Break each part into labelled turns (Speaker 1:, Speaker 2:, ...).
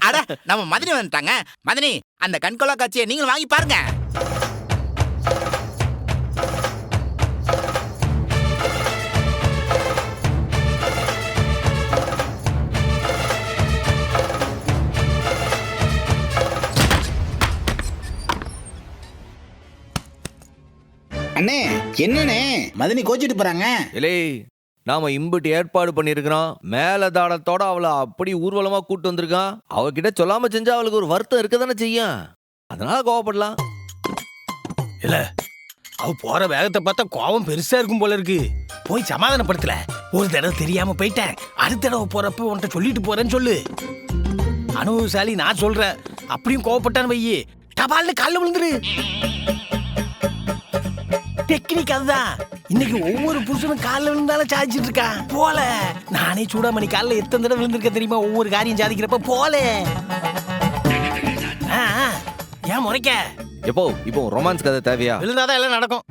Speaker 1: அட நம்ம மதினி வந்துட்டாங்க. மதினி, அந்த கண்கொள்ளா காட்சியை நீங்களும் வாங்கி பாருங்க.
Speaker 2: அண்ணே, என்னண்ணே மதினி கோச்சிட்டு போறாங்க?
Speaker 3: இலே, நாம இம்புட்டு ஏற்பாடு பண்ணிருக்கிறோம். மேலதாளத்தோட அவளை அப்படி ஊர்வலமா கூட்டு வந்திருக்கான். அவகிட்ட சொல்லாம செஞ்சா அவளுக்கு ஒரு வருத்தம் இருக்கதானே செய்யும். அதனால கோவப்படலாம்.
Speaker 4: இல்ல, அவ போற வேகத்தை பார்த்தா கோவம் பெருசா இருக்கும் போல இருக்கு. போய் சமாதானப்படுத்தல. ஒரு தடவை தெரியாம போயிட்டேன், அடுத்த தடவை போறப்ப உன்கிட்ட சொல்லிட்டு போறேன்னு சொல்லு. அனுபவசாலி நான் சொல்றேன். அப்படியும் கோவப்பட்டான்னு வையி, டபால்னு கால்ல விழுந்துரு. டெக்னிக் அதுதான். இன்னைக்கு ஒவ்வொரு புருஷனும் காலில் விழுந்தாலும் சாதிச்சிட்டு இருக்கான் போல. நானே சூடாமணி காலில் எத்தனை தடவை விழுந்திருக்கேன் தெரியுமா? ஒவ்வொரு காரியம் சாதிக்கிறப்ப போல. ஏன் முறைக்க?
Speaker 3: எப்போ இப்போ ரொமான்ஸ் கதை தேவையா?
Speaker 4: விழுந்தாதான் எல்லாம் நடக்கும்.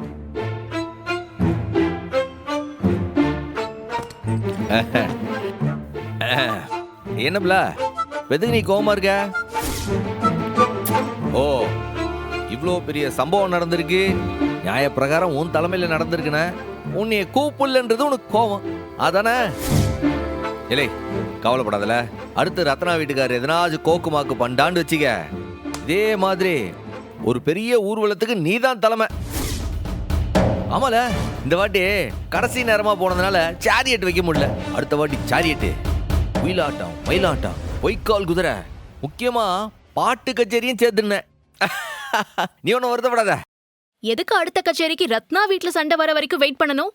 Speaker 3: என்னப்ல, எதுக்கு நீ கோவமா இருக்க? ஓ, இவ்வளோ பெரிய சம்பவம் நடந்திருக்கு. நியாய பிரகாரம் உன் தலைமையில நடந்திருக்குன. உன்னைய கூப்பிடலன்றது உனக்கு கோவம் அதானே? இல்லை, கவலைப்படாதல. அடுத்து ரத்னா வீட்டுக்காரர் எதனாச்சும் கோக்குமாக்கு பண்டான்னு வச்சுக்க. இதே மாதிரி ஒரு பெரிய ஊர்வலத்துக்கு நீதான் தலைமை. ஆமால, இந்த வாட்டி கடைசி நேரமா போனதுனால சாரியட் வைக்க முடியல. அடுத்த வாட்டி சாரியட்டு, ஒயிலாட்டம், மயிலாட்டம், பொய்க்கால் குதிரை, முக்கியமா பாட்டு கச்சேரியும் சேர்த்துன. நீ ஒன்னும் வருத்தப்படாத.
Speaker 5: எதுக்கு அடுத்த கச்சேரிக்கு ரத்னா வீட்ல சண்டை வர வரைக்கும் வெயிட் பண்ணணும்?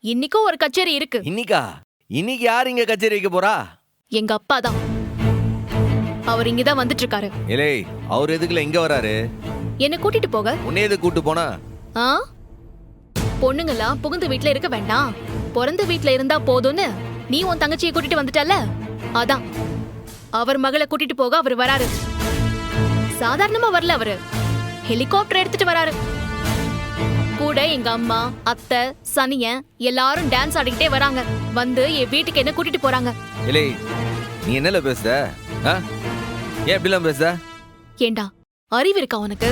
Speaker 5: இன்னைக்கும் ஒரு கச்சேரி இருக்கு.
Speaker 3: இன்னைக்கா? இன்னைக்கு யார் இங்க கச்சேரி வைக்க போறா?
Speaker 5: எங்க அப்பா தான். அவர் இங்கதான் வந்துட்டு இருக்காரு.
Speaker 3: ஏலே, அவர் எதுக்குல இங்க வராரு?
Speaker 5: என்ன கூட்டிட்டு போக.
Speaker 3: உன்னை எது கூட்டு போனா?
Speaker 5: பொண்ணுங்களா புகுந்த வீட்ல இருக்க வேண்டாம், பிறந்த வீட்ல இருந்தா போதும்னு நீ உன் தங்கச்சியை கூட்டிட்டு வந்துட்டல. அதான் அவர் மகளை கூட்டிட்டு போக அவர் வராரு. சாதாரணமா வரல, அவரு ஹெலிகாப்டர் எடுத்துட்டு வராரு. கூட எங்க அம்மா, அத்தை, சனிய எல்லாரும் டான்ஸ் ஆடிக்கிட்டே வராங்க. வந்து என் வீட்டுக்கு என்ன கூட்டிட்டு போறாங்க.
Speaker 3: ஏலே, நீ என்னல பேசுற? ஏன் இப்படிலாம் பேசுற?
Speaker 5: ஏண்டா, அறிவு இருக்கா உனக்கு?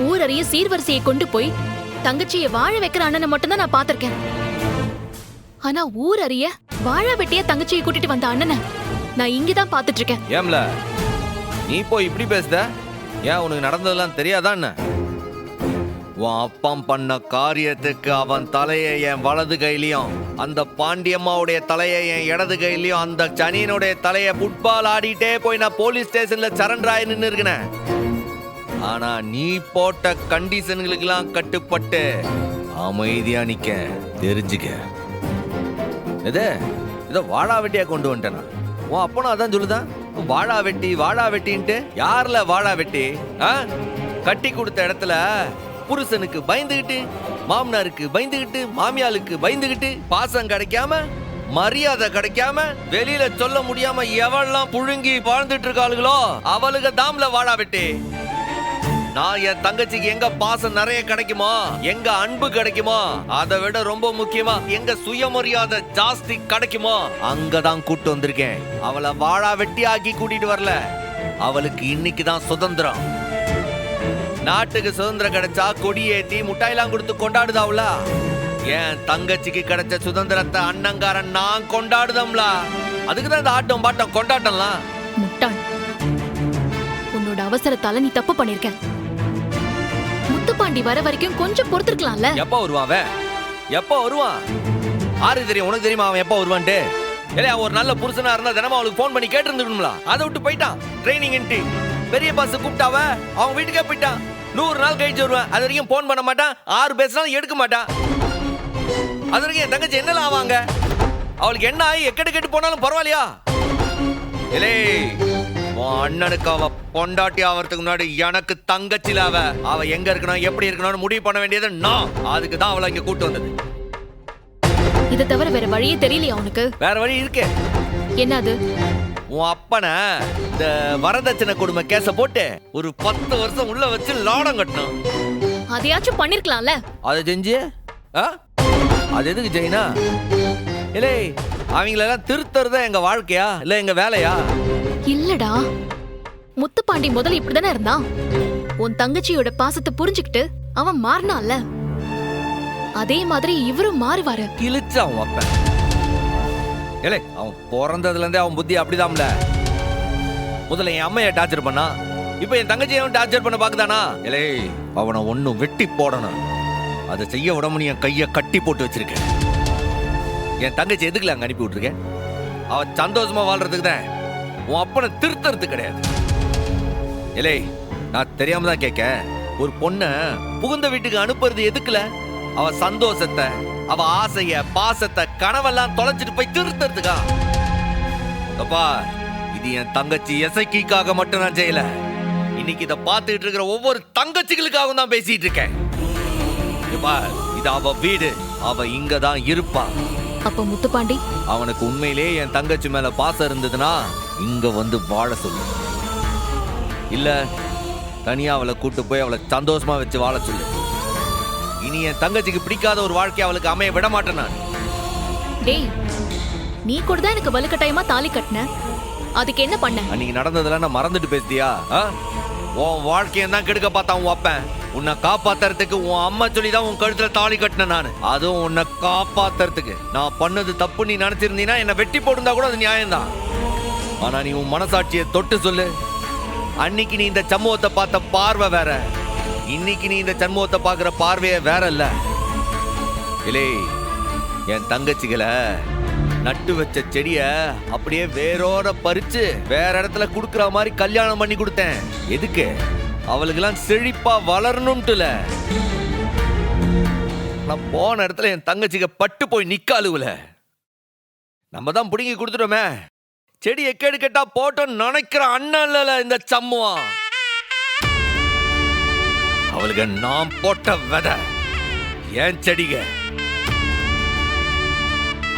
Speaker 5: ஊரறிய சீர்வரிசையை கொண்டு போய் தங்கச்சியை வாழ வைக்கிற அண்ணனை மட்டும்தான் நான் பாத்திருக்கேன். ஆனா ஊரறிய வாழ வெட்டிய தங்கச்சியை கூட்டிட்டு வந்த அண்ணனை நான் இங்கதான் பாத்துட்டு இருக்கேன்.
Speaker 3: ஏம்ல நீ போய் இப்படி பேசுத? ஏன் உனக்கு நடந்ததெல்லாம் தெரியாதான்? உன் அப்பம் பண்ண காரியத்துக்கு அவன் தலையை என் வலது கையிலையும், அந்த பாண்டியம்மாவுடைய தலையை என் இடது கையிலையும், அந்த சனியனுடைய தலையை ஃபுட்பால் ஆடிட்டே போய் நான் போலீஸ் ஸ்டேஷன்ல சரண்டர் ஆகி நின்று இருக்கேன். ஆனா நீ போட்ட கண்டிஷன்களுக்கெல்லாம் கட்டுப்பட்டு அமைதியா நிக்க தெரிஞ்சுக்க. இதை வாழா வெட்டியா கொண்டு வந்துட்டேனா? உன் அப்பனும் அதான் சொல்லுதான், வாழா வெட்டி வாழா வெட்டின்ட்டு. யார்ல வாழா வெட்டி? கட்டி கொடுத்த இடத்துல புருஷனுக்கு பயந்துகிட்டு, மாமனாருக்கு பயந்துகிட்டு, மாமியாளுக்கு பயந்துகிட்டு, பாசம் கிடைக்காம, மரியாதை கிடைக்காம, வெளியில சொல்ல முடியாம எவெல்லாம் புழுங்கி வாழ்ந்துட்டு இருக்காளுகளோ அவளுக்கு தாம்ல வாழா வெட்டி. நான் என் தங்கச்சிக்கு எங்க பாசம் நிறைய கிடைக்குமோ, எங்க அன்பு கிடைக்குமோ, அதை விட ரொம்ப முக்கியமா எங்க சுயமரியாதை ஜாஸ்தி கிடைக்குமோ அங்கதான் கூட்டு வந்திருக்கேன். அவளை வாழா வெட்டி ஆக்கி கூட்டிட்டு வரல. அவளுக்கு இன்னைக்குதான் சுதந்திரம். நாட்டுக்கு சுதந்திரம் கிடைச்சா கொடியேத்தி முட்டாயெல்லாம் கொடுத்து கொண்டாடுதாவுல. என் தங்கச்சிக்கு கிடைச்ச சுதந்திரத்தை அண்ணங்காரன் நான் கொண்டாடுதம்ல. அதுக்குதான் இந்த ஆட்டம் பாட்டம் கொண்டாட்டம்லாம்.
Speaker 5: முட்டாள், உன்னோட அவசரத்தால நீ தப்பு பண்ணிருக்க. முத்துப்பாண்டி வர வரைக்கும் கொஞ்சம் பொறுத்திருக்கலாம்ல.
Speaker 3: எப்ப வருவான்? எப்ப வருவான்? ஆறு தெரியும், உனக்கு தெரியுமா அவன் எப்ப வருவான்ட்டு? இல்லையா, ஒரு நல்ல புருஷனா இருந்தா தினமும் அவளுக்கு போன் பண்ணி கேட்டு இருந்துக்கணும்ல. அதை விட்டு போயிட்டான். ட்ரைனிங் பெரிய பாஸ் கூப்பிட்டாவ அவன் வீட்டுக்கே போயிட்டான். 100 நாள் கழிச்சு வருவேன். அது வரைக்கும் போன் பண்ண மாட்டான். 6 பேசினாலும் எடுக்க மாட்டான். அது வரைக்கும் என் தங்கச்சி என்னலாம் ஆவாங்க? அவளுக்கு என்ன ஆகி எக்கெட்டு கெட்டு போனாலும் பரவாயில்லையா? இல்லை, அண்ணனுக்கு அவ பொண்டாட்டி ஆவறதுக்கு முன்னாடி எனக்கு தங்கச்சில அவ எங்க இருக்கணும், எப்படி இருக்கணும்னு முடிவு பண்ண வேண்டியது நான். அதுக்கு தான் அவளை இங்க கூட்டு வந்தது.
Speaker 5: இதை தவிர வேற வழியே தெரியலையா உனக்கு?
Speaker 3: வேற வழி இருக்கே.
Speaker 5: என்னது?
Speaker 3: உன் அப்பனை இந்த வரதட்சணை கொடுமை கேஸ போட்டு ஒரு 10 வருஷம் உள்ள வச்சு லாடம் கட்டணும்.
Speaker 5: அதையாச்சும் பண்ணிருக்கலாம்ல.
Speaker 3: அதை செஞ்சு அது எதுக்கு ஜெயினா? இல்லை, அவங்களெல்லாம் திருத்துறதா எங்க வாழ்க்கையா இல்ல எங்க வேலையா?
Speaker 5: இல்லடா, முத்துப்பாண்டி முதல்ல இப்படிதானே இருந்தான். உன் தங்கச்சியோட பாசத்தை புரிஞ்சுக்கிட்டு அவன் மாறினான்ல, அதே மாதிரி இவரும் மாறுவாரு.
Speaker 3: கிழிச்சா அவன் அப்பன். ஏலே, அவன் பிறந்ததுல இருந்தே அவன் புத்தி அப்படிதான்ல. முதல்ல என் அம்மையை டார்ச்சர் பண்ணா, இப்ப என் தங்கச்சியை டார்ச்சர் பண்ண பாக்குதானா? ஏலே, அவனை ஒன்னும் வெட்டி போடணும். அதை செய்ய விடாம என் கைய கட்டி போட்டு வச்சிருக்கேன். என் தங்கச்சி எதுக்குல அங்க அனுப்பி விட்டுருக்கேன்? அவ சந்தோஷமா வாழ்றதுக்கு தான். உன் அப்பனை திருத்தறது கிடையாது. ஏலே, நான் தெரியாம தான் கேட்க. ஒரு பொண்ண புகுந்த வீட்டுக்கு அனுப்புறது எதுக்குல? அவ சந்தோஷத்தை, அவ ஆசைய, பாசத்தை, கனவெல்லாம் தொலைச்சிட்டு போய் திருத்தறதுக்கா? அப்பா, இது என் தங்கச்சி எசைக்காக மட்டும் நான் செய்யல. இன்னைக்கு இதை பார்த்துட்டு இருக்கிற ஒவ்வொரு தங்கச்சிகளுக்காகவும் தான் பேசிட்டு இருக்கேன். இது அவ வீடு, அவ இங்க தான் இருப்பா.
Speaker 5: அப்ப முத்துப்பாண்டி
Speaker 3: அவனுக்கு உண்மையிலேயே என் தங்கச்சி மேல பாசம் இருந்ததுன்னா இங்க வந்து வாழ சொல்லு. இல்ல தனியா அவளை கூட்டு போய் அவளை சந்தோஷமா வச்சு வாழ சொல்லு. இனி என் தங்கச்சிக்கு பிடிக்காத ஒரு வாழ்க்கை அவளுக்கு அமைய விட மாட்டேன் நான்.
Speaker 5: டேய், நீ கூட தான் எனக்கு வலுக்கட்டாயமா தாலி கட்டின. அதுக்கு என்ன பண்ண?
Speaker 3: அன்னைக்கு நடந்ததெல்லாம் நான் மறந்துட்டு பேசியா? உன் வாழ்க்கையை தான் கெடுக்க பார்த்தான் உன் அப்பன். உன்னை காப்பாத்துறதுக்கு உன் அம்மா சொல்லி தான் உன் கழுத்துல தாலி கட்டினேன் நான். அதுவும் உன்னை காப்பாத்துறதுக்கு. நான் பண்ணது தப்பு நீ நினைச்சிருந்தீங்கன்னா என்ன வெட்டி போட்டிருந்தா கூட அது நியாயம்தான். ஆனா நீ உன் மனசாட்சியை தொட்டு சொல்லு. அன்னைக்கு நீ இந்த சம்பவத்தை பார்த்த பார்வை வேற, இன்னைக்கு நீ இந்த சம்பவத்தை பார்க்கிற பார்வையே வேற இல்ல. இல்லே, என் தங்கச்சிகளை நட்டு வச்ச செடிய அப்படியே வேரோட பறிச்சு வேற இடத்துல குடுக்கற மாதிரி கல்யாணம் பண்ணி கொடுத்தேன். எதுக்கு? அவளுக்கெல்லாம் செழிப்பா வளரணும்ட்டுல. நான் போன இடத்துல என் தங்கச்சிக்கு பட்டு போய் நிக்காலுல. நம்ம தான் புடுங்கி கொடுத்துட்டோமே. செடி எக்கேடு கேட்டா போட்டோம் நினைக்கிற அண்ணன் இல்ல இந்த சம்முவம். அவளுக்கு நான் போட்ட விதை ஏன் செடிக.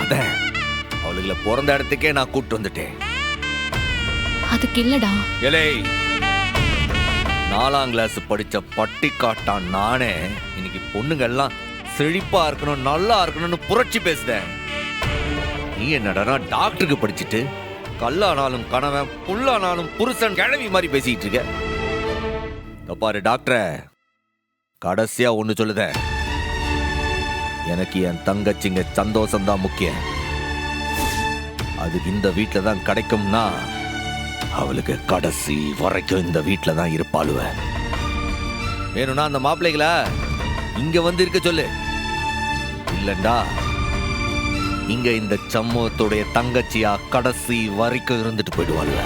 Speaker 3: அத அவளுகளை பிறந்த இடத்துக்கே நான் கூட்டு வந்துட்டேன்.
Speaker 5: அதுக்கு இல்லடா.
Speaker 3: ஏலே, 4ஆம் கிளாஸ் படிச்ச பட்டிக்காட்டான் நானே இன்னைக்கு பொண்ணுங்க எல்லாம் செழிப்பா இருக்கணும், நல்லா இருக்கணும்னு புரட்சி பேசுதேன். நீ என்னடா டாக்டருக்கு படிச்சுட்டு கல்லானாலும் கணவன், புல்லானாலும் புருஷன், கிழவி மாதிரி பேசிட்டு இருக்க. பாரு டாக்டர, கடைசியா ஒண்ணு சொல்லுத. எனக்கு என் தங்கச்சிங்க சந்தோஷம் தான் முக்கியம். அது இந்த வீட்டில தான் கிடைக்கும்னா அவளுக்கு கடைசி வரைக்கும் இந்த வீட்டில தான் இருப்பாளுவ. வேணும்னா அந்த மாப்பிள்ளைகளை இங்க வந்து இருக்க சொல்லு. இல்லண்டா இங்க இந்த சமூகத்துடைய தங்கச்சியா கடைசி வரைக்கும் இருந்துட்டு போயிடுவாளுவ.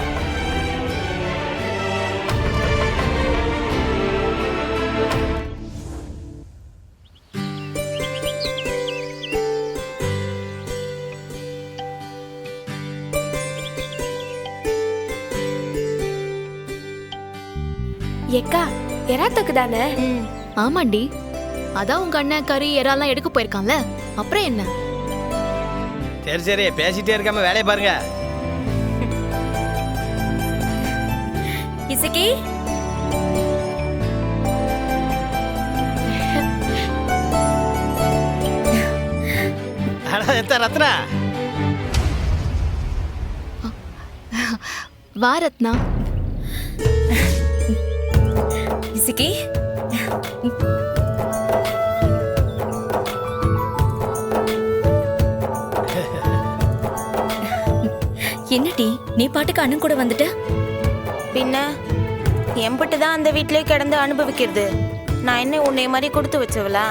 Speaker 6: ஏக்கா, எறா தொக்கு தானே?
Speaker 5: ஆமாண்டி, அதான் உங்க அண்ணன் கறி எறாலாம் எடுக்க போயிருக்கான்ல, அப்புறம் என்ன?
Speaker 4: சரி சரி, பேசிட்டே இருக்காம வேலையை பாருங்க.
Speaker 6: இசக்கி,
Speaker 4: ரத்னா,
Speaker 5: வா ரத்னா.
Speaker 6: இசக்கி, என்னடி நீ பாட்டுக்கு அண்ணன் கூட வந்துட்ட?
Speaker 7: பின்ன எம்பிட்டு தான் அந்த வீட்டிலே கிடந்து அனுபவிக்கிறது. நான் என்ன உன்னை மாதிரி கொடுத்து வச்சவளா?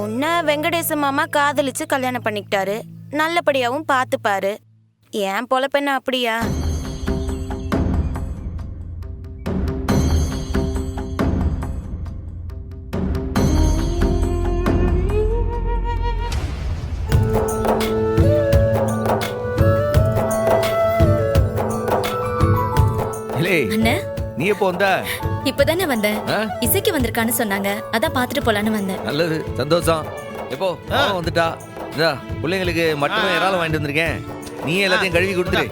Speaker 7: உன்னை வெங்கடேச மாமா காதலிச்சு கல்யாணம் பண்ணிக்கிட்டாரு, நல்லபடியாவும் பார்த்துப்பாரு. ஏன் பொழப்பென்ன அப்படியா?
Speaker 3: நீ எப்போ வந்த?
Speaker 6: இப்பதானே வந்தேன். இசைக்கு வந்திருக்கான்னு சொன்னாங்க, அதான் பாத்துட்டு போலான்னு வந்தேன்.
Speaker 3: நல்லது, சந்தோஷம். எப்போ வந்துட்டா? பிள்ளைங்களுக்கு மட்டும் இறால வாங்கிட்டு வந்திருக்கேன். நீ எல்லாத்தையும் கழுவி கொடுத்துரு.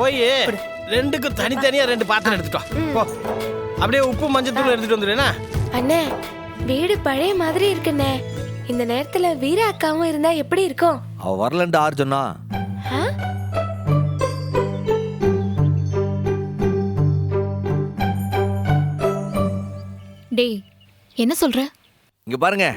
Speaker 4: போய் ரெண்டுக்கும் தனித்தனியா 2 பாத்திரம் எடுத்துட்டோம். அப்படியே உப்பு மஞ்சள் தூள் எடுத்துட்டு வந்துடுறேனா?
Speaker 6: அண்ணே, வீடு பழைய மாதிரி இருக்குண்ணே.
Speaker 8: இந்த நேரத்துல வீரா அக்காவும் இருந்தா எப்படி இருக்கும்?
Speaker 3: அவ வரலன்ட்டு ஆறு சொன்னா.
Speaker 8: ஆ?
Speaker 5: டேய் என்ன சொல்ற?
Speaker 3: இங்க பாருங்க.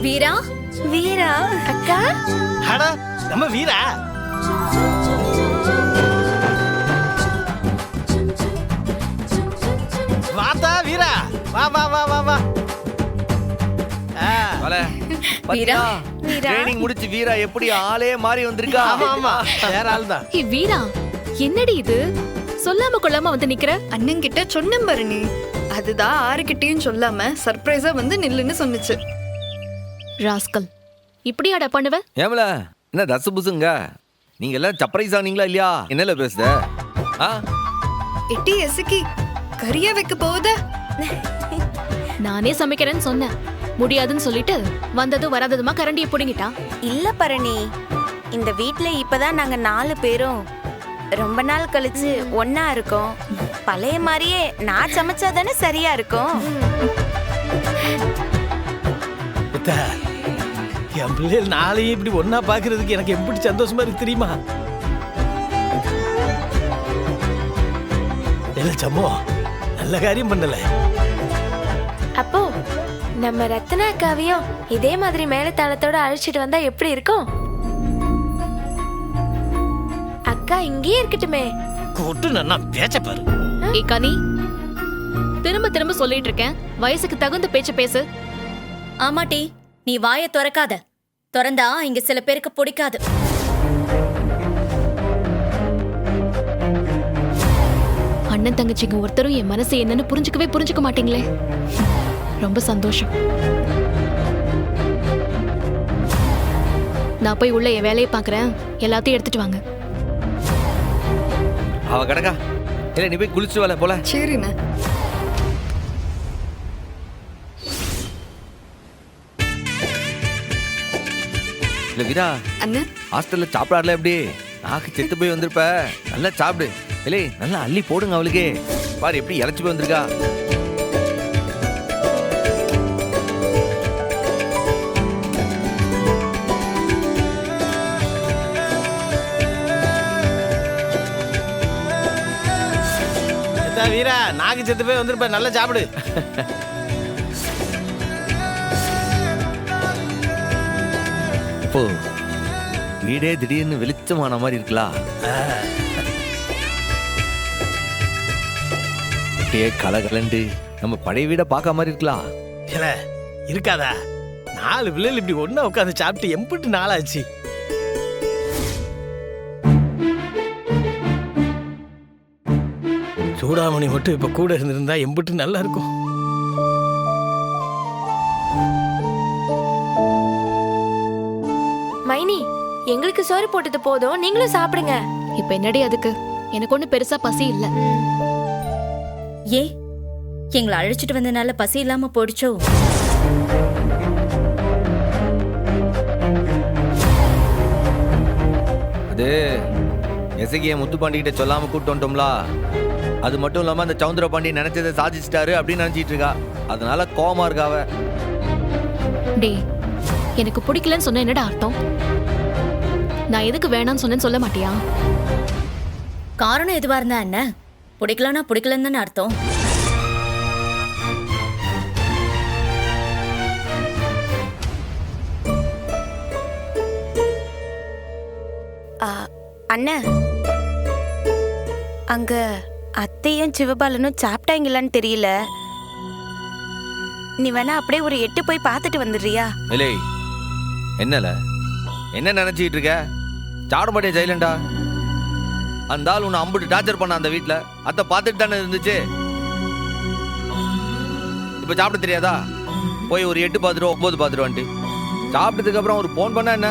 Speaker 6: வீரா,
Speaker 8: வீரா அக்கா,
Speaker 4: அட நம்ம வீரா. வாத்தா வீரா, வா வா வா வா வா.
Speaker 3: வல.
Speaker 6: வீரா.
Speaker 3: ட்ரைனிங் முடிச்சு வீரா எப்படி ஆளே மாறி வந்திருக்கா?
Speaker 4: ஆமா ஆமா, வேற ஆள் தான்.
Speaker 5: ஏய் வீரா, என்னடி இது? சொல்லாம கொள்ளாம வந்து நிக்கிற?
Speaker 9: அண்ணன் கிட்ட சொன்னேன் பாரு நீ. அதுதான் ஆறுகிட்டயும் சொல்லாம சர்ப்ரைஸா வந்து நில்லுன்னு சொன்னுச்சு.
Speaker 5: ராஸ்கல், இப்படியாடா பண்ணுவ?
Speaker 3: ஏமல என்ன ரச புசுங்க? நீங்க எல்லாம் சர்ப்ரைஸ் ஆனீங்களா இல்லையா? என்னல பேசுத? ஆ?
Speaker 9: எட்டி எசுக்கி கறியா வைக்க போகுத?
Speaker 5: நானே சமைக்கிறேன்னு சொன்னேன். முடியாதுன்னு சொல்லிட்டு வந்ததும் வராததுமா கரண்டியை புடுங்கிட்டா.
Speaker 7: இல்ல பரணி, இந்த வீட்ல இப்பதான் நாங்க 4 பேரும் ரொம்ப நாள் கழிச்சு ஒன்னா இருக்கோம். பழைய மாதிரியே நான் சமைச்சாதானே சரியா இருக்கும்.
Speaker 4: புத்தா, என் பிள்ளைகள் நாளையும் இப்படி ஒன்னா பாக்குறதுக்கு எனக்கு எப்படி சந்தோஷமா இருக்கு தெரியுமா? இல்ல சம்மோ, நல்ல காரியம் பண்ணல.
Speaker 8: அப்போ நம்ம ரத்னா அக்காவையும் இதே மாதிரி மேலத்தாளத்தோட அழைச்சிட்டு வந்தா எப்படி இருக்கும்? அக்கா இங்கேயே இருக்கட்டுமே.
Speaker 4: கூட்டு நன்னா பேச்ச பாரு.
Speaker 5: ஏய் கனி, திரும்ப திரும்ப சொல்லிட்டு இருக்கேன், வயசுக்கு தகுந்த பேச்ச பேசு.
Speaker 6: ஆமாட்டி, நீ வாயை திறக்காத. திறந்தா இங்க சில பேருக்கு பிடிக்காது.
Speaker 5: அண்ணன் தங்கச்சிங்க ஒருத்தரும் என் மனசு என்னன்னு புரிஞ்சுக்க மாட்டீங்களே. ரொம்ப சந்தோஷம். நான் போய் உள்ள என் வேலையை பாக்குறேன். எல்லாத்தையும் எடுத்துட்டு வாங்க.
Speaker 3: அவ கடக்கா. இல்ல நீ போய் குளிச்சு வர போல.
Speaker 9: சரிண்ணே.
Speaker 3: இல்ல வீரா,
Speaker 9: அண்ணன்
Speaker 3: ஹாஸ்டல்ல சாப்பிடாடல எப்படி? நாக்கு செத்து போய் வந்திருப்ப. நல்லா சாப்பிடு. இல்லை நல்லா அள்ளி போடுங்க அவளுக்கு. பாரு எப்படி இழைச்சு போய் வந்திருக்கா.
Speaker 4: வீரா, நாக்கு செத்து போய் வந்திருப்ப, நல்லா சாப்பிடு.
Speaker 3: இப்போ வீடே திடீர்னு வெளிச்சமான மாதிரி இருக்கலாம். கலகலண்டு நம்ம பழைய வீட பார்க்க மாதிரி இருக்கலாம்.
Speaker 4: இல்ல இருக்காதா? 4 பிள்ளைகள் இப்படி ஒண்ணா உட்காந்து சாப்பிட்டு எம்பிட்டு நாளாச்சு. சூடாமணி மட்டும் இப்ப கூட இருந்திருந்தா எம்பிட்டு நல்லா இருக்கும்.
Speaker 8: மைனி, எங்களுக்கு சோறு போட்டது போதும், நீங்களும் சாப்பிடுங்க.
Speaker 5: இப்ப என்னடி அதுக்கு? எனக்கு ஒண்ணு பெருசா பசி இல்ல.
Speaker 6: ஏ, எங்களை அழைச்சிட்டு வந்தனால பசி இல்லாம போயிடுச்சோ?
Speaker 3: அது எசகிய முத்துப்பாண்டிகிட்ட சொல்லாம கூட்டு வந்துட்டோம்ல. அது மட்டும் இல்லாம அந்த சவுந்தர பாண்டி நினைச்சதை சாதிச்சிட்டாரு அப்படின்னு நினைச்சிட்டு இருக்கா. அதனால கோவமா இருக்காவ.
Speaker 5: டேய், எனக்கு பிடிக்கலன்னு சொன்ன என்னடா அர்த்தம்? நான் எதுக்கு வேணாம்னு சொன்னேன்னு சொல்ல மாட்டியா?
Speaker 6: காரணம் எதுவா இருந்தா என்ன? பிடிக்கலன்னா பிடிக்கலன்னு தானே அர்த்தம்.
Speaker 7: அண்ணன், அங்க அத்தையும் சிவபாலனும் சாப்பிட்டாங்களான்னு தெரியல. நீ வேணா அப்படியே ஒரு 8 போய் பார்த்துட்டு வந்துடுறியா?
Speaker 3: இல்லை என்னல என்ன நினைச்சிட்டு இருக்க? சாப்பிட மாட்டே ஜெயிலண்டா. அந்த ஆள் உன்னை அம்புட்டு டார்ச்சர் பண்ண அந்த வீட்டுல. அத்தை பார்த்துட்டு தானே இருந்துச்சு. இப்ப சாப்பிட தெரியாதா? போய் ஒரு 8 பார்த்துருவோம், 9 பார்த்துருவான்ட்டு. சாப்பிட்டதுக்கு அப்புறம் ஒரு போன் பண்ணா என்ன?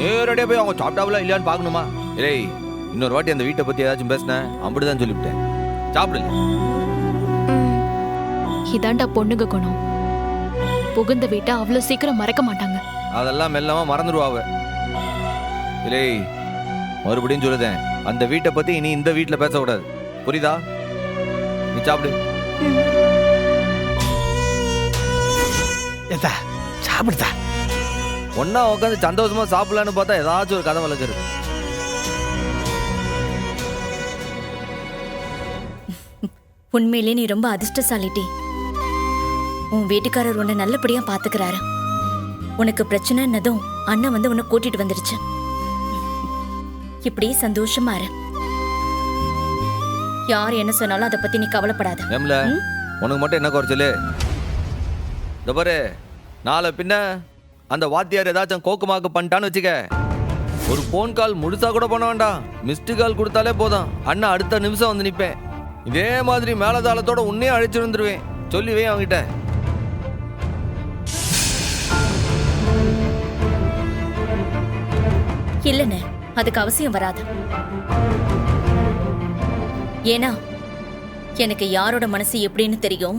Speaker 3: நேரடியா போய் அவங்க சாப்பிட்டாவளா இல்லையான்னு பாக்கணுமா? இல்லை இன்னொரு வாட்டி அந்த வீட்டை பத்தி ஏதாச்சும் பேசினேன், அப்படிதான் சொல்லிவிட்டேன். சாப்பிடல.
Speaker 5: இதாண்டா பொண்ணுங்க குணம். புகுந்த வீட்டை அவ்வளவு சீக்கிரம் மறக்க மாட்டாங்க.
Speaker 3: அதெல்லாம் மெல்லமா மறந்துடுவாவ. இல்லை, மறுபடியும் சொல்லுதேன், அந்த வீட்டை பத்தி இனி இந்த வீட்டுல பேசக்கூடாது, புரியுதா? நீ சாப்பிடு.
Speaker 4: ஏத்தா சாப்பிடுதா.
Speaker 3: ஒன்னா உட்காந்து சந்தோஷமா சாப்பிடலான்னு பார்த்தா ஏதாச்சும் ஒரு கதை வளர்க்குறது.
Speaker 6: உண்மையிலே நீ ரொம்ப அதிர்ஷ்டசாலிட்டி. உன் வீட்டுக்காரர் உன்னை நல்லபடியா பாத்துக்கிறாரு. உனக்கு பிரச்சனைன்னதும் அண்ணன் வந்து உன்னை கூட்டிட்டு வந்துருச்சு. இப்படி சந்தோஷமா இரு. யார் என்ன சொன்னாலும் அதை பத்தி நீ கவலைப்படாத.
Speaker 3: ஏம்ல, உனக்கு மட்டும் என்ன குறைச்சலு? இந்த பாரு, நாளை பின்ன அந்த வாத்தியார் ஏதாச்சும் கோக்குமாக்கு பண்ணிட்டான்னு வச்சுக்க, ஒரு போன் கால் முழுசா கூட பண்ண வேண்டாம், மிஸ்டு கால் கொடுத்தாலே போதும், அண்ணா அடுத்த நிமிஷம் வந்து நிப்பேன். இதே மாதிரி மேலதாளத்தோட உன்னையும் அழைச்சு வந்துருவேன். சொல்லிவே அவங்கிட்ட.
Speaker 6: இல்லன்னு அதுக்கு அவசியம் வராது. ஏன்னா எனக்கு யாரோட மனசு எப்படின்னு தெரியும்.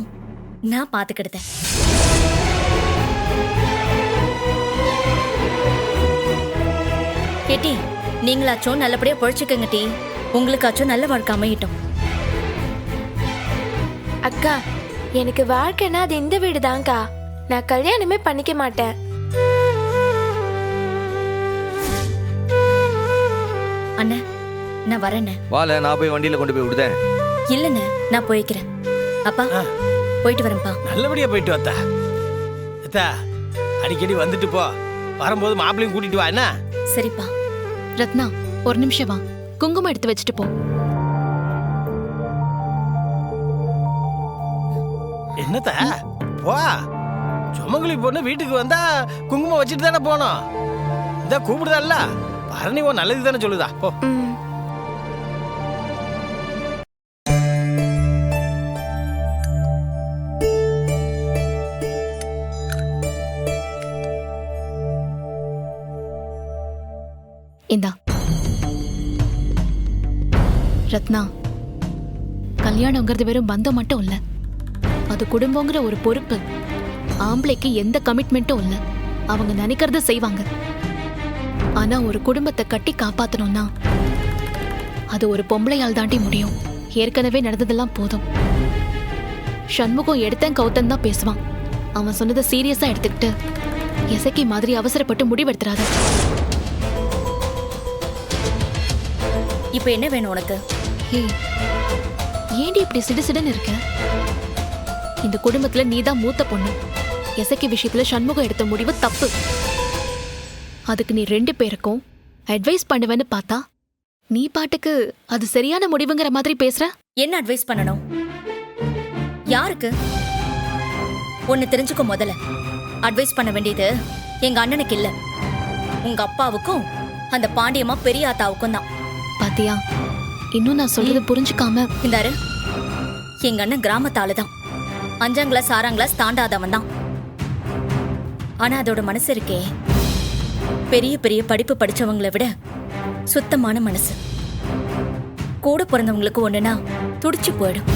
Speaker 6: நான் பாத்துக்கிட்டேன். கேட்டி, நீங்களாச்சும் நல்லபடியா பொழைச்சுக்கங்க டி. உங்களுக்காச்சும் நல்ல வாழ்க்கை அமையட்டும்.
Speaker 8: அக்கா, எனக்கு வாழ்க்கைன்னா அது இந்த வீடு தான்க்கா. நான் கல்யாணமே பண்ணிக்க மாட்டேன்.
Speaker 6: அண்ணா, நான் வரேண்ணே.
Speaker 3: வால, நான் போய் வண்டியில கொண்டு போய் விடுதேன்.
Speaker 6: இல்லண்ணே, நான் போய்க்கிறேன். அப்பா, போயிட்டு வரேன்ப்பா.
Speaker 4: நல்லபடியா போயிட்டு வாத்தா. ஏத்தா, அடிக்கடி வந்துட்டு போ. வரும்போது மாப்பிள்ளையும் கூட்டிட்டு வா. என்ன?
Speaker 6: சரிப்பா.
Speaker 5: ரத்னா, ஒரு நிமிஷம் வா. குங்குமம் எடுத்து வச்சுட்டு போ.
Speaker 4: என்னத்தா போ. சுமங்கலி பொண்ணு வீட்டுக்கு வந்தா குங்குமம் வச்சுட்டு தானே போனோம். இந்த கூப்பிடுதல்ல, பரணி ஓ நல்லது தானே சொல்லுதா. போ.
Speaker 5: இந்தா ரத்னா, கல்யாணங்கிறது வெறும் பந்தம் மட்டும் இல்ல, அது குடும்பங்கிற ஒரு பொறுப்பு. ஆம்பளைக்கு எந்த கமிட்மெண்ட்டும் இல்ல, அவங்க நினைக்கிறத செய்வாங்க. ஆனா ஒரு குடும்பத்தை கட்டி காப்பாத்தணும்னா அது ஒரு பொம்பளையால் தாண்டி முடியும். ஏற்கனவே நடந்ததெல்லாம் போதும். சண்முகம் எடுத்தேன் கௌத்தன் தான் பேசுவான். அவன் சொன்னதை சீரியஸா எடுத்துக்கிட்டு எசக்கி மாதிரி அவசரப்பட்டு முடிவெடுத்துறாத.
Speaker 6: இப்ப என்ன வேணும் உனக்கு?
Speaker 5: ஏண்டி இப்படி சிடுசிடுன்னு இருக்க? இந்த குடும்பத்துல நீதான் மூத்த பொண்ணு. எசக்கி விஷயத்துல சண்முகம் எடுத்த முடிவு தப்பு. அதுக்கு நீ 2 பேருக்கும் அட்வைஸ் பண்ணுவேன்னு பார்த்தா நீ பாட்டுக்கு அது சரியான முடிவுங்கிற மாதிரி பேசுற.
Speaker 6: என்ன அட்வைஸ் பண்ணணும்? யாருக்கு? ஒன்னு தெரிஞ்சுக்கோ. முதல்ல அட்வைஸ் பண்ண வேண்டியது எங்க அண்ணனுக்கு இல்ல, உங்க அப்பாவுக்கும் அந்த பாண்டியம்மா பெரிய ஆத்தாவுக்கும் தான்.
Speaker 5: பாத்தியா, இன்னும் நான் சொல்றது புரிஞ்சுக்காம.
Speaker 6: இந்தாரு, எங்க அண்ணன் கிராமத்தாளு தான். 5ஆம் கிளாஸ் 6ஆம் கிளாஸ் தாண்டாதவன் தான். ஆனா அதோட மனசு இருக்கே, பெரிய பெரிய படிப்பு படிச்சவங்களை விட சுத்தமான மனசு. கூட பிறந்தவங்களுக்கு ஒண்ணுனா துடிச்சு போயிடும்.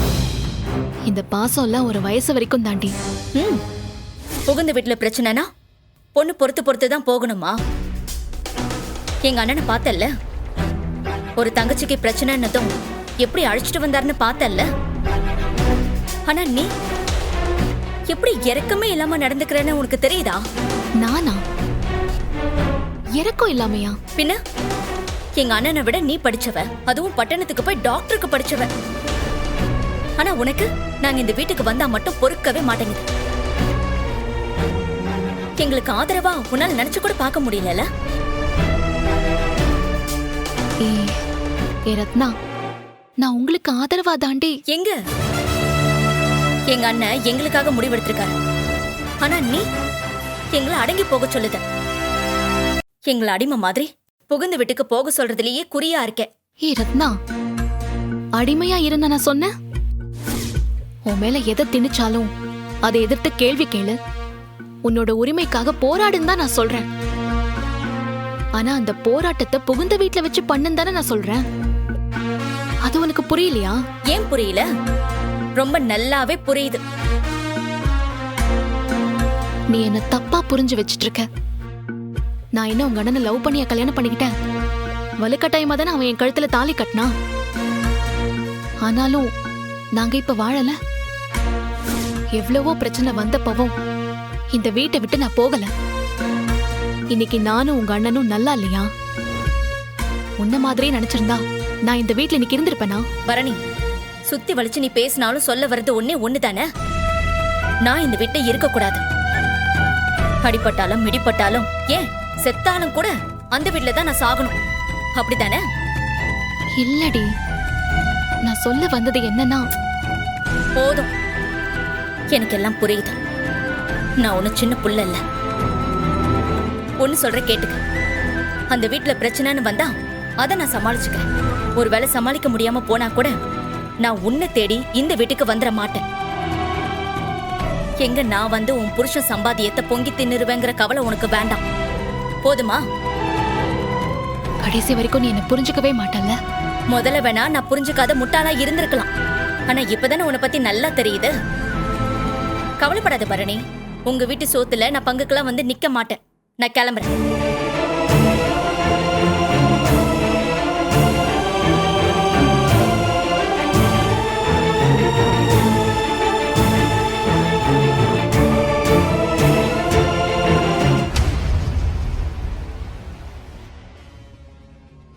Speaker 5: இந்த பாசம் எல்லாம் ஒரு வயசு வரைக்கும் தாண்டி.
Speaker 6: புகுந்த வீட்டுல பிரச்சனைனா பொண்ணு பொறுத்து தான் போகணுமா? எங்க அண்ணனை பார்த்தல்ல, ஒரு தங்கச்சிக்கு பிரச்சனைன்னதும் எப்படி அழைச்சிட்டு வந்தாருன்னு பார்த்தல்ல. ஆனா நீ எப்படி இறக்கமே இல்லாம நடந்துக்கிறேன்னு உனக்கு தெரியுதா?
Speaker 5: நானா இறக்கம் இல்லாமையா?
Speaker 6: பின்ன எங்க அண்ணனை விட நீ படிச்சவ, அதுவும் பட்டணத்துக்கு போய் டாக்டருக்கு படிச்சவ. ஆனா உனக்கு நாங்க இந்த வீட்டுக்கு வந்தா மட்டும் பொறுக்கவே மாட்டேங்குது. எங்களுக்கு ஆதரவா உன்னால நினைச்சு கூட பார்க்க முடியல.
Speaker 5: ஏ ரத்னா, நான் உங்களுக்கு ஆதரவா தாண்டி.
Speaker 6: எங்க எங்க அண்ணன் எங்களுக்காக முடிவெடுத்திருக்காரு. ஆனா நீ எங்களை அடங்கி போக சொல்லுத. எங்களை அடிமை மாதிரி புகுந்து வீட்டுக்கு போக சொல்றதுலயே குறியா இருக்க.
Speaker 5: ஏ ரத்னா, அடிமையா இருந்த நான் சொன்னேன்? உன் மேல எதை திணிச்சாலும் அதை எதிர்த்து கேள்வி கேளு, உன்னோட உரிமைக்காக போராடுன்னு தான் நான் சொல்றேன். ஆனா அந்த போராட்டத்தை புகுந்த வீட்டுல வச்சு பண்ணுன்னு தானே நான் சொல்றேன். அது உனக்கு புரியலையா?
Speaker 6: ஏன் புரியல? ரொம்ப நல்லாவே புரியுது.
Speaker 5: நீ என்ன தப்பா புரிஞ்சு வச்சிட்டு இருக்க. நான் என்ன உங்க அண்ணனை லவ் பண்ணிய கல்யாணம் பண்ணிக்கிட்டேன்? வலுக்கட்டாயமா தானே அவன் என் கழுத்துல தாலி கட்டினான். ஆனாலும் நாங்க இப்ப வாழல. எவ்வளவோ பிரச்சனை வந்தப்பவும் இந்த வீட்டை விட்டு நான் போகல. இன்னைக்கு நானும் உங்க அண்ணனும் நல்லா இல்லையா? உன்ன மாதிரியே நினைச்சிருந்தா நான் இந்த வீட்டுல இன்னைக்கு இருந்திருப்பேனா?
Speaker 6: பரணி, சுத்தி வலிச்சு நீ பேசினாலும் சொல்ல வர்றது ஒண்ணுதானே. நான் இந்த வீட்டை இருக்க கூடாது. அடிப்பட்டாலும் மிடிப்பட்டாலும் ஏன் செத்தாலும் கூட அந்த வீட்டுல தான் நான் சாகணும். அப்படித்தானே?
Speaker 5: இல்லடி, நான் சொல்ல வந்தது என்னன்னா,
Speaker 6: போதும், எனக்கு எல்லாம் புரியுது. நான் ஒண்ணு சின்ன புள்ள இல்ல. ஒண்ணு சொல்ற கேட்டுக்க. அந்த வீட்டுல பிரச்சனைன்னு வந்தா அதை நான் சமாளிச்சுக்கிறேன். ஒருவேளை சமாளிக்க முடியாம போனா கூட நான் உன்னை தேடி இந்த வீட்டுக்கு வந்துட மாட்டேன். எங்க நான் வந்து உன் புருஷன் சம்பாதியத்தை பொங்கி தின்னுருவேங்கிற கவலை உனக்கு வேண்டாம். போதுமா?
Speaker 5: கடைசி வரைக்கும் நீ என்ன புரிஞ்சுக்கவே மாட்டல்ல.
Speaker 6: முதல்ல வேணா நான் புரிஞ்சுக்காத முட்டாளா இருந்திருக்கலாம். ஆனா இப்பதானே உன்னை பத்தி நல்லா தெரியுது. கவலைப்படாத பரணி, உங்க வீட்டு சோத்துல நான் பங்குக்கெல்லாம் வந்து நிக்க மாட்டேன். நான் கிளம்புறேன்.